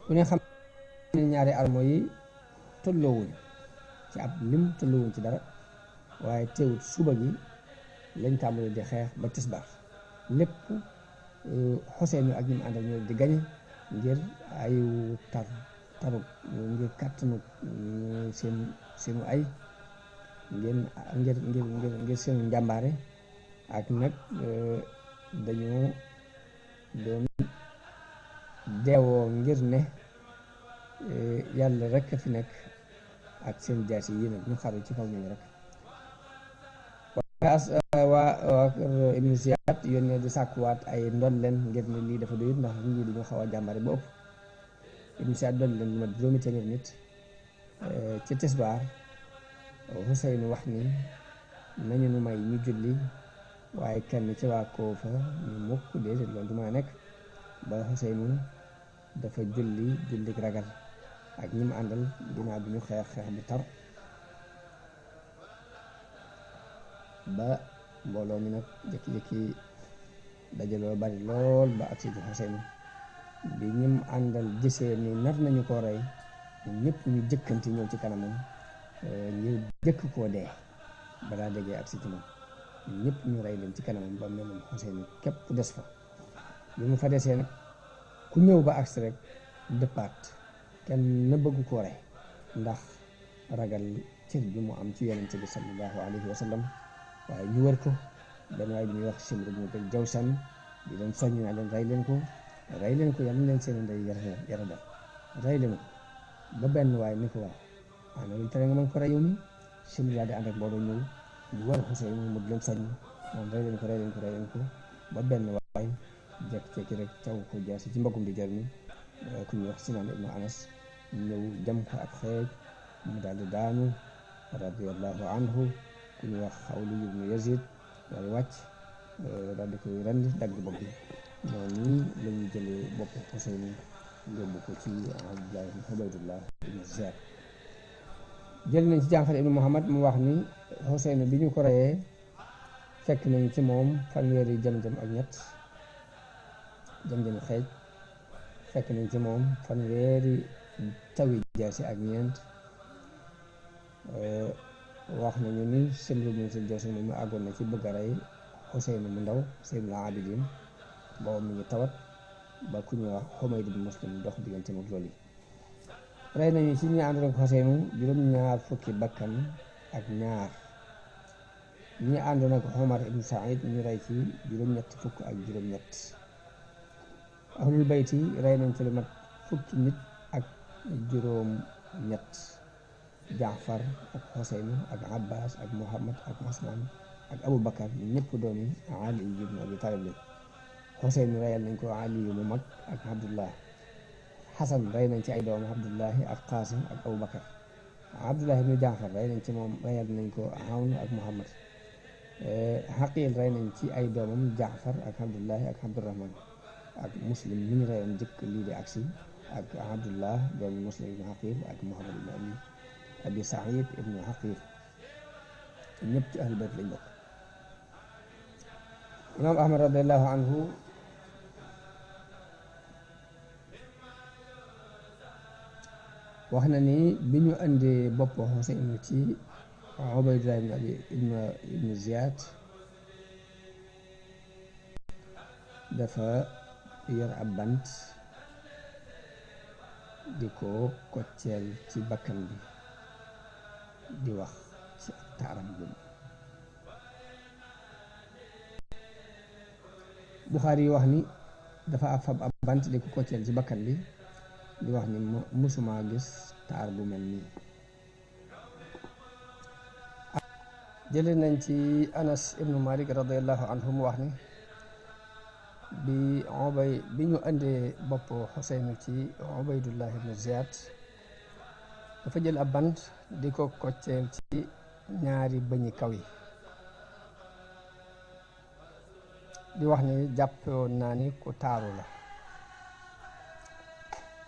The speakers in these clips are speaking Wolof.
ku ne xam ne ñaari armo yi tolloowuñ ci ab lim, tolloowuñ ci dara, waaye teewut suba gi lañ tàmbali di xeex ba tisbaar lépp Xuseyn ak ñi mu àndal ñoo di gañe ngir ayu taru ngir kàttanu seenu ay ngir seenu njàmbaare ak nag dañoo doon deewoo ngir ne yàlla rek a fi nekk ak seen jaas yi nag ñu xaru ci kaw ñooñu rek. waa kër Ibnu Ziyaad yónnee di sàkkuwaat ay ndolleen ngir ne lii dafa doyut ndax ñii dañoo xaw a jàmbare ba ëpp. Ibnu Ziyaad dolli leen lu mat 200 nit ci tisbaar. Xuseyn wax ni nañu nu may ñu julli, waaye kenn ci waa Koofa ñu mukk déedéet loolu du ma nekk. ba Xuseynu dafa jullik ragal ak ñi mu àndal ginnaaw bi ñu xeex bu tar ba mbooloo mi nag jékki-jékki dajaloo bari lool ba agsi ci Xuseynu bi ñi mu àndal gisee ni nar nañu ko rey ñëpp ñu jëkkanti ñëw ci kanamam ngir jëkk koo dee balaa déggee agsi ci moom ñëpp ñu rey leen ci kanamam ba mel ni Xuseynu képp des fa. bi mu fa desee nag ku ñëw ba agsi rek dëppaat kenn na bëgg koo rey ndax ragal cër bi mu am ci yonent bi sallallahu alayhi wa sallam. waaye ñu wër ko benn waaye bi ñuy wax Simru mu ko Jawsan di leen soññ naa leen rey leen ko yal na leen seen ndey yara dal rey leen ko ba benn waaye ni ko waaw maanaam lu tere nga mën ko rey yow mi Simru yaa di ànd ak mbooloo ñëw ñu wër Xuseyn mu di leen soññ naan rey leen ko ba benn waay jekki rek caw ko jaasi ci mbokkum di jar mi ku ñuy wax Sinaan ibnu Anas ñëw jam ko ak xeej mu daal di daanu radiyallahu anhu. ku ñuy wax Xawlu ibnu Yazid daal di wàcc daal di koy rendi dagg bopp bi noonu la ñu jëlee bopp Xuseyn yóbbu ko ci Ubaydullah ibnu Ziyaad. jël nañ ci Jaafar ibnu Muhammad mu wax ni Xuseyn bi ñu ko reyee fekk nañ ci moom fanweeri jam-jam ak ñett jam-jam xeej, fekk nañ ci moom fanweeri tawi jaasi ak ñeent. wax nañu ni Simru bin Jawsan moom mu àggoon na ci bëgg a rey Xuseyn mu ndaw Seydul Abidin boobu mi ngi tawat ba ku ñuy wax Xumayd bin Muslim dox diggante ak loolu yi. rey nañu ci ñi àndoon ak Xuseyn juróom-ñaar fukki bakkan ak ñaar. ñi àndoon ak Omar ibn Saïd ñu rey ci juróom-ñett fukk ak juróom-ñett. ahlul bayti rey nañ ci lu mat fukki nit ak juróom-ñett. Jaafar ak Xuseyn ak Abbas ak Muhammad ak Usmaan ak Abu Bakar ñëpp doomi Ali ibn Abi Talib lañ. Xuseyn reyal nañ ko Ali mu mag ak Abdullah. Xasan rey nañ ci ay doom Abdullahi ak Qaasim ak Abu Bakar. Abdullah ibn Jaafar rey nañ ci moom reyal nañ ko Awn ak Muhammad. Xaqil rey nañ ci ay doomam Jaafar ak Abdullahi ak Abdurahman ak Muslim mi ñu reyoon jëkk lii di agsi ak Abdullah doomi Muslim ibn Xaqil ak Muhammad ibn Abi Saïd ibnu Xaqir ñëpp ci ahlul bayt lañ bokk. imaam Ahmad radiallahu anhu wax na ni bi ñu andee bopp Xuseyn ci Ubaydullah ibnu Ziyaad dafa yor ab bant di ko kocceel ci bakkan bi di wax ci ak taaram boobu. Buxaari yi wax ni dafa fab ab bant di ko kocceel ci bakkan bi di wax ni musuma gis taar bu mel nii. jële nañ ci Anas ibnu Malik radiallahu anhu mu wax ni bi ñu andee bopp Xuseyn ci Ubaydullah ibnu Ziyaad dafa jël ab bant di ko kocceel ci ñaari bëñi kaw yi di wax ni jàppoon naa ni ku taaru la.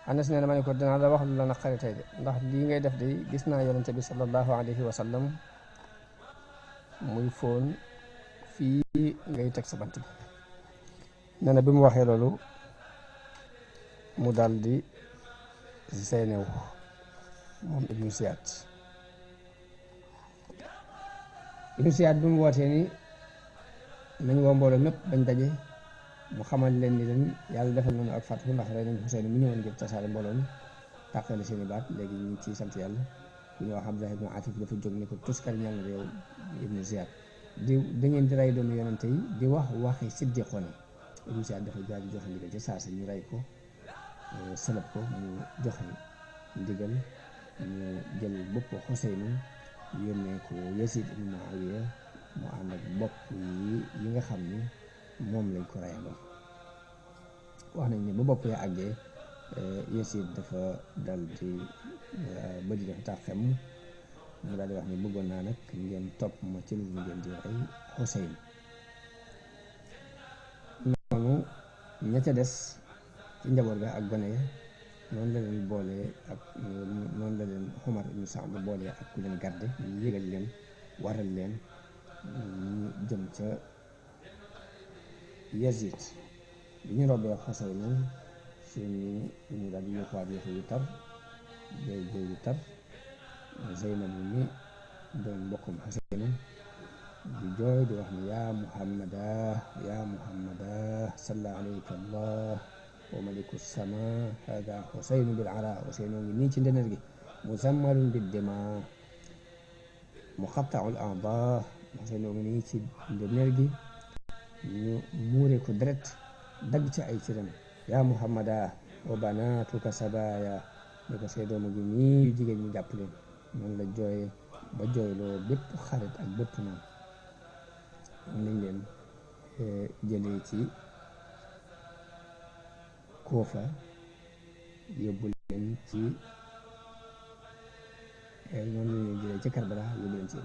Anas nee na ma ne ko dinaa la wax lu la naqari tey de ndax lii ngay def de gis naa yonente bi sallallahu alayhi wa sallam muy fóon fii ngay teg sa bant bi. nee na bi mu waxee loolu mu daal di Seynew moom ibnu Siyaat bi mu wootee ni nañ woo mbooloo mépp bañ daje mu xamal leen ni leen yàlla defal nañu ak fàttu ndax rey nañ Xuseyn mu ñëwoon ngir tasaare mbooloo mi tàqale seeni baat léegi ñu ngi ciy sant yàlla. ku ñu wax Abdullah ibnu Atif dafa jóg ni ko tuskar ñal na yow ibnu Siyaat da ngeen di rey doomu yonente yi di wax waxi siddiqoon yi. ibnu Siyaat dafa jaar di joxe ndigal ci saasa ñu rey ko sëlëb ko mu joxe ndigal ñu jël bopp Xuseynu yónnee ko Yasid ibnu Muawiya mu ànd ak bopp yi nga xam ni moom lañ ko reyandoo. wax nañ ni ba bopp ya àggee Yasid dafa dal di bëri dafa taxem mu daal di wax ni bëggoon naa nag ngeen topp ma ci lu ngeen di rey Xuseyn. noonu ña ca des ci njaboot ga ak gone ya noonu la leen boole ak noonu la leen Umar ibnu Saad boole ak ku leen garde ñu yëgal leen waral leen ñu jëm ca Yazid. bi ñu robee Xuseynu ñu daal di yuuxuwaat yuuxu yu tar jooy yu tar. Zeynabu mi doon mbokkum Xuseynu di jooy di wax ni yaa Muhammada salla alayka allah wa maliku sama hada Xuseynu bil ara. Xuseynu ngi nii ci ndener gi muzammalun bid dima muqatta'ul a'da. Xuseynu ngi nii ci ndener gi ñu muure ko deret dagg ci ay ciram. yaa Muhammada wa banatuka sabaya ni ko say doomu gi nii yu jigéen ñi jàpp leen. noonu la jooyee ba jooyloo bépp xarit ak bépp noonu. nañ leen jëlee ci Kuufa yóbbu leen ci noonu la leen jëlee ci Karbala yóbbu leen ci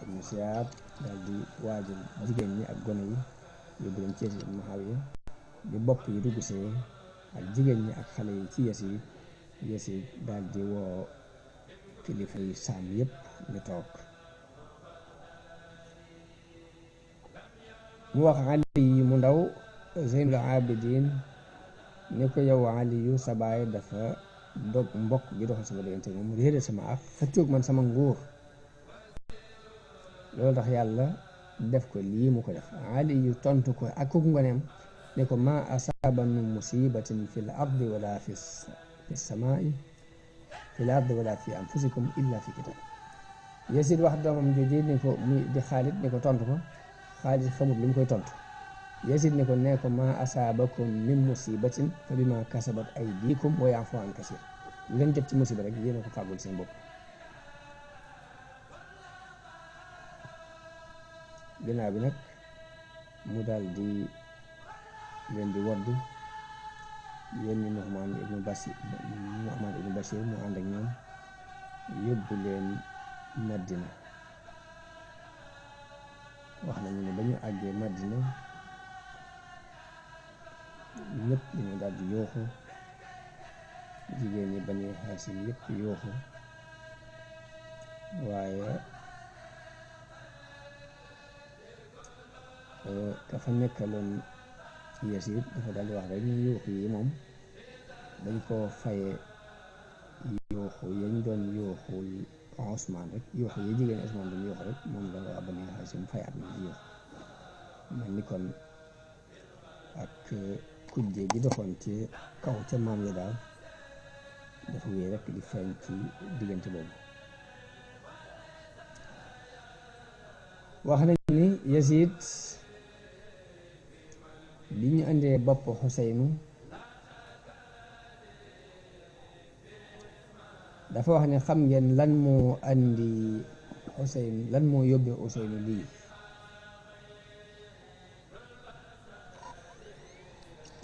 ibnu Siyaat daal di waajal jigéen ñi ak gone yi yóbbu leen ci Yasid ibnu Muawiya bi bopp yi dugg see ak jigéen ñi ak xale yi ci Yasid daal di woo kilifa yi saam yépp ñu toog. mu wax Ali mu ndaw Zeynul Abidin ni ko yow Aliyu sa baay dafa dog mbokk gi doxal sama diggante moom réere sama ak xëccoog man sama nguur loolu tax yàlla def ko lii mu ko def. Aliyu tontu ko ak ku ngoneem ne ko ma asaaba min musibatin fil ardi wala fi samaa'i fil ardi wala fi anfusikum illa fi kitab. Yasid wax doomam jooju ni ko muy di Xaalid ni ko tontu ko. Xaalid xamut lu mu koy tontu. Yasid ni ko nee ko ma asaabakum min musibatin fa bima kasabat aydikum wa ya'fu an kasir. lu leen jot ci musiba rek yéen a ko fàggul seen bopp. ginnaaw bi nag mu daal di leen di waddu yónni Nu'man ibnu Bashir mu ànd ak ñoom yóbbu leen Madina. wax nañu ne ba ñu àggee Madina ñëpp dañu daal di yooxu jigéen ñi Bani Haasim yëpp yooxu waaye ka fa nekkaloon Yasid dafa daal di wax rek ñu yooxu yi moom dañ koo faye yooxu yañ doon yooxul Usmaan rek yooxu yi jigéen Usmaan doon yooxu rek moom la waa Bani Haasim fayaat na yooxu mel ni kon ak kujje gi doxoon ci kaw ca maam ya daal dafa wéy rek di feeñ ci diggante boobu. wax nañ ni Yasid bi ñu andee bopp Xuseynu dafa wax ne xam ngeen lan moo andi Xuseynu lan moo yóbbee Xuseynu lii.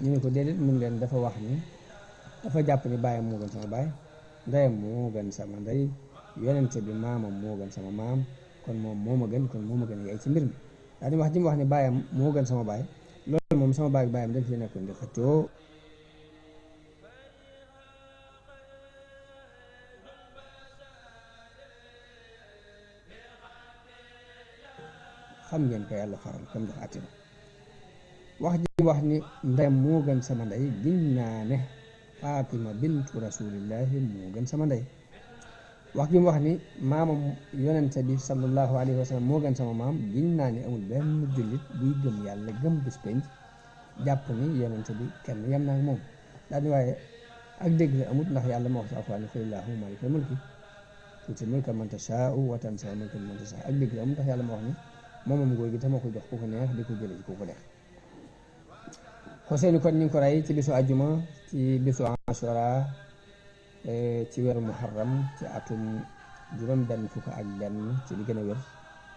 ñu ne ko déedéet mun leen dafa wax ni dafa jàpp ni baayam moo gën sama baay ndeyam moo gën sama ndey yonente bi maamam moo gën sama maam kon moom moo ma gën kon moo ma gën yaay ci mbir mi daal di wax ji mu wax ni baayam moo gën sama baay loolu moom sama baay baayam dañ fi nekkoon di xëccoo xam ngeen ko yàlla faral kam jox àttina wax ji wax ni ndeyam moo gën sama ndey giñ naa ne Fatima bintu rasulillahi moo gën sama ndey. wax gi mu wax ni maamam yonente bi sallallahu alayhi wa sallam moo gën sama maam giñ naa ni amul benn jullit buy gëm yàlla gëm bis penc jàpp ni yonente bi kenn yem naa ak moom. daal di waaye ak dégg la amut ndax yàlla moo wax ci alxuraan qul allahumma maalikal mulki tuutil mulka man tashaa'u wa tanzi'ul mulka mimman tashaa'u ak dégg la amut ndax yàlla moo wax ni moomam nguur gi te moo ko jox ku ko neex di ko jële ci ku ko neex. Xuseyn kon ñu ngi ko rey ci bisu àjjuma ci bisu Ashura ci weeru muharram ci atum juróom benn fukk ak benn ci li gën a wér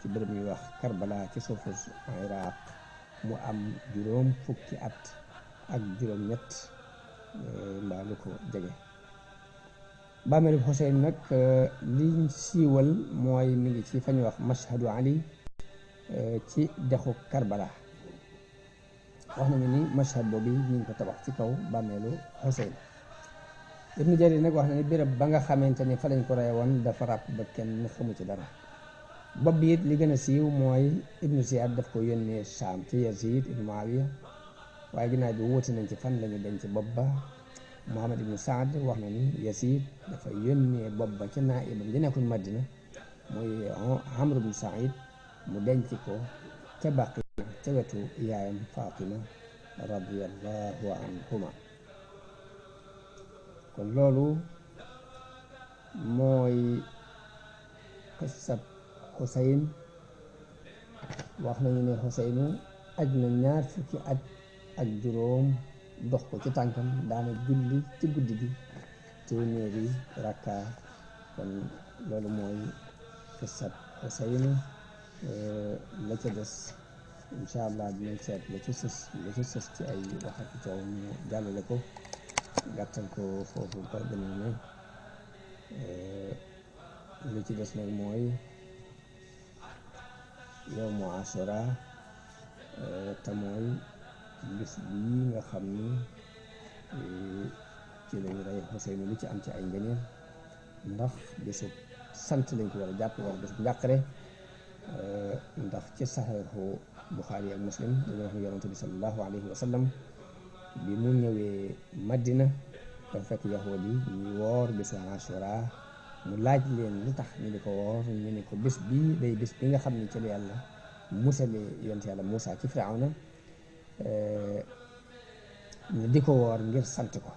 ci bërëb ñuy wax Karbala ci suufu Iraq mu am juróom fukki at ak juróom ñett mbaa lu ko jege. bàmmeelu Xuseyn nag liñ siiwal mooy mi ngi ci fa ñu wax Mashhadu Ali ci dexu Karbala. wax nañu ni mashhad boobu ñu ngi ko tabax ci kaw bàmmeelu Xuseyn. Ibnu Jarir nag wax na ni béréb ba nga xamante ni fa lañ ko reye woon dafa ràpp ba kenn xamu ci dara. bopp bi it li gën a siiw mooy Ibnu Ziyad daf ko yónnee Saam ci Yazid ibnu Muawiya waaye ginnaaw bi wuute nañ ci fan lañu denc bopp ba. Muhammad ibnu Saad wax na ni Yazid dafa yónnee bopp ba ca naa'ibam di nekkul Madina mooy Amr ibnu Saïd mu denc ko ca Baqi ca wetu yaayam Fatima radiyallahu anhuma. kon loolu mooy qissab Xuseyn. wax nañu ne Xuseynu aj na 20 fukki at ak juróom dox ko ci tànkam daana julli ci guddi gi téeméeri rakka. kon loolu mooy qissab Xuseynu. la ca des incha allah dinañ seet la ci sës ci ay wax ak coow ñu jàllale ko gàttal ko foofu ba beneen ne li ci des nag mooy yawmu Ashura te mooy bis bii nga xam ni ci lañu rey Xuseynu li ci am ci ay ngëneel ndax bisu sant lañ ko war a jàpp wala bisu njàqare. ndax ci saxiixu Buxaari ak Muslim dañoo wax ne yonente bi sallallahu alayhi wa sallam bi mu ñëwee Madina dafa fekk yahuud yi ñuy woor bisu Ashura mu laaj leen lu tax ñu di ko woor ñu ne ko bis bii day bis bi nga xam ne ci la yàlla musale yonent yàlla Muusa ci Firawna ñu di ko woor ngir sant ko.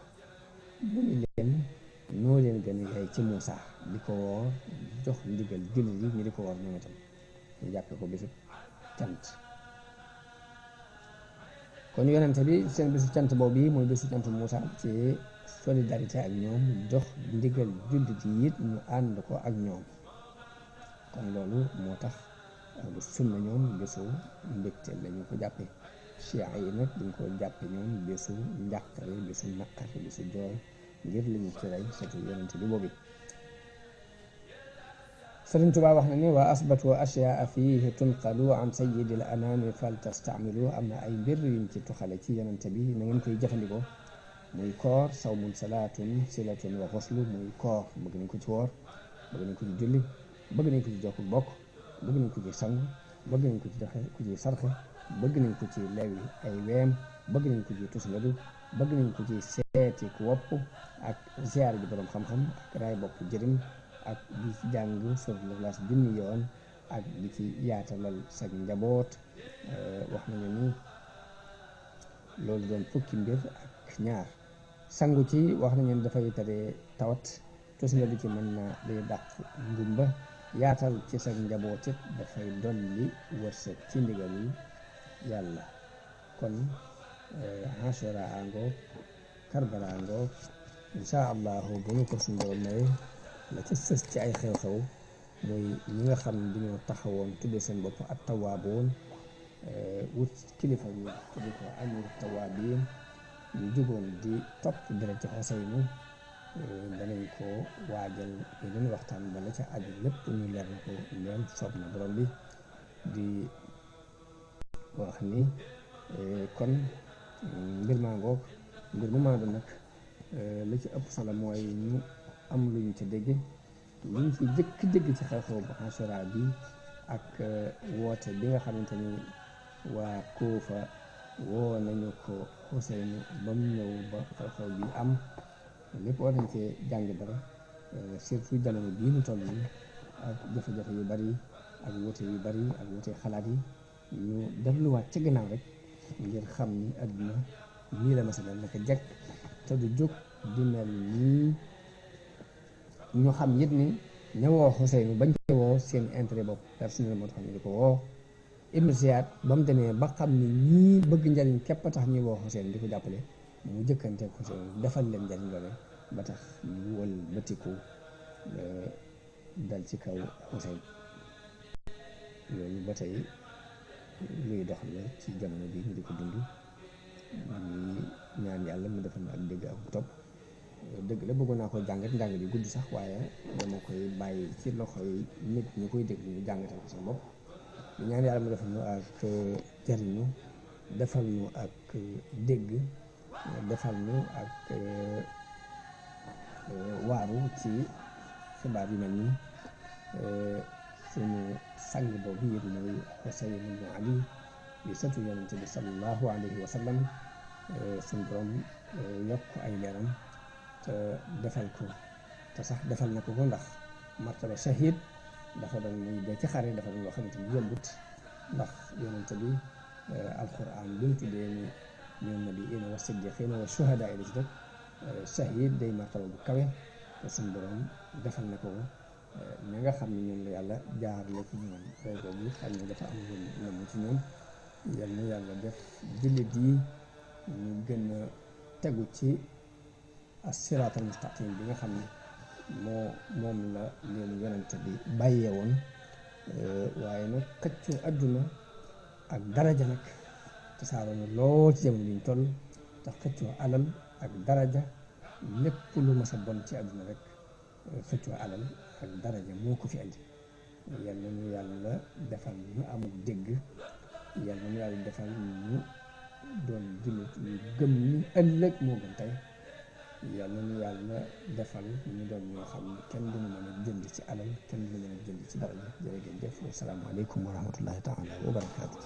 bu ñu leen noo leen gën a yaay ci Muusa di ko woor jox ndigal jullit yi ñu di ko woor ñoom itam ñu jàppe ko bisu cant. kon yonente bi seen bisu cant boobu yi mooy bisu cant Muusa ci solidarité ak ñoom jox ndigal jullit yi it ñu ànd ko ak ñoom. kon loolu moo tax ahlu sunna ñoom bisu mbégte lañu ko jàppe. Chia yi nag dañ ko jàppe ñoom bisu njàqare bisu naqare bisu jooy ngir lañu ci rey surtout yonente bi boobu. Sëriñ Tuubaa wax na ni wa asbatu ashyaa fiihi tunqalu an sayyidil anaami fal tastamilu. am na ay mbir yuñ ci tuxale ci yonente bi na ngeen koy jëfandikoo muy koor sawmun salaatun silatun wa xuslu. muy koor bëgg nañ ko ci woor bëgg nañ ko ci julli bëgg nañ ko ci jokk bokk bëgg nañ ko ci sangu bëgg nañ ko ci joxe ku ci sarxe bëgg nañ ko ci lewi ay weem bëgg nañ ko ci tusngadu bëgg nañ ko ci seeti ku wopp ak ziyaar ji borom xam-xam ak raay bopp jërim ak di ci jàng suratul Ixlaas junni yoon ak di ci yaatalal sa njaboot. wax nañu ni loolu doon fukki mbir ak ñaar. sangu ci wax nañu ni dafay tere tawat tusngadu ci mën na day dàq ngumba yaatal ci sa njaboot it dafay dolli wërsëg ci ndigalul yàlla. kon Ashura angoog Karbala angoog insha allahu bu ñu ko suñu doon maye la ci sës ci ay xew-xew mooy ñi nga xam ne dañoo taxawoon tuddee seen bopp ak tawaaboon wut kilifa bi tudde ko amiru tawaabiin ñu jógoon di topp dereti Xuseynu danañ ko waajal yeneen waxtaan ba la ca aju lépp ñu leer na ko leen soob na borom bi di wax ni kon mbir maa ngoog mbir mu maa doon nag li ci ëpp solo mooy ñu am lu ñu ci dégg lu ñu ci jëkk dégg ci xew-xew bu Ashura bi ak woote bi nga xamante ni waa Kuufa woo nañu ko Xuseynu ba mu ñëw ba xew-xew bi am lépp war nañ cee jàng dara surtout jamono bii ñu toll nii ak jafe-jafe yu bari ak wuute yu bari ak wuute xalaat yi ñu delluwaat ci gannaaw rek ngir xam ni àdduna nii la mas a mel naka jekk te du jóg di mel nii. ñu xam it ni ña woo Xuseynu bañ ko woo seen intérêt bopp personnel moo tax ñu di ko woo Ibnu Ziyaad ba mu demee ba xam ni ñii bëgg njariñ képp a tax ñuy woo Xuseynu di ko jàppale mu jëkkanteeg Xuseynu defal leen njariñ loole ba tax ñu wël bëtiku dal ci kaw Xuseynu loolu ba tey luy dox la ci jamono bi ñu di ko dund ñuy ñaan yàlla mu defal na ak dégg ak topp dëgg la bëggoon naa ko jàngat njàng bi gudd sax waaye dama koy bàyyi ci loxo yi nit ñi koy déglu ñu jàngatal ko seen bopp di ñaan yàlla mu defal ñu ak jariñu defal ñu ak dégg defal ñu ak waaru ci xibaar yu mel nii suñu sang boobu yëpp mooy Xuseyn ibn Ali di sëtu yonent bi sallallahu alayhi wa sallam suñu borom yokk ay leeram te defal ko te sax defal na ko ndax martaba shahid dafa doon muy dee ci xare dafa doon loo xamante ni yombut ndax yonent bi alquran bi mu tuddee ni ñoom nabiyyiina wa siddiqiina wa shuhadaa yi la ci def shahid day martaba bu kawe te suñu borom defal na ko ña nga xam ne ñoom la yàlla jaarale ci ñoom rey ko bi xam ne dafa am lu ci ñoom yal na yàlla def jullit yi ñu gën a tegu ci as-siraatal mustaqim bi nga xam ne moom la leen yonente bi bàyyee woon waaye nag xëccoo adduna ak daraja nag tasaaroo na lool ci jamono bi ñu toll te xëccoo alal ak daraja lépp lu mas a bon ci adduna rek xëccoo alal ak daraja moo ko fi andi yal na ñu yàlla defal ñu amul dégg yal na ñu yàlla defal ñu doon jullit ñu gëm ni ëllëg moo gën tey yàlla nu yàlla defal ñu doon ñoo xam ne kenn duñu mën a jënd ci alal kenn duñu mën a jënd ci daraja jërë ngeen jëf wassalaamu aleykum wa rahmatullahi taala wa barakaatu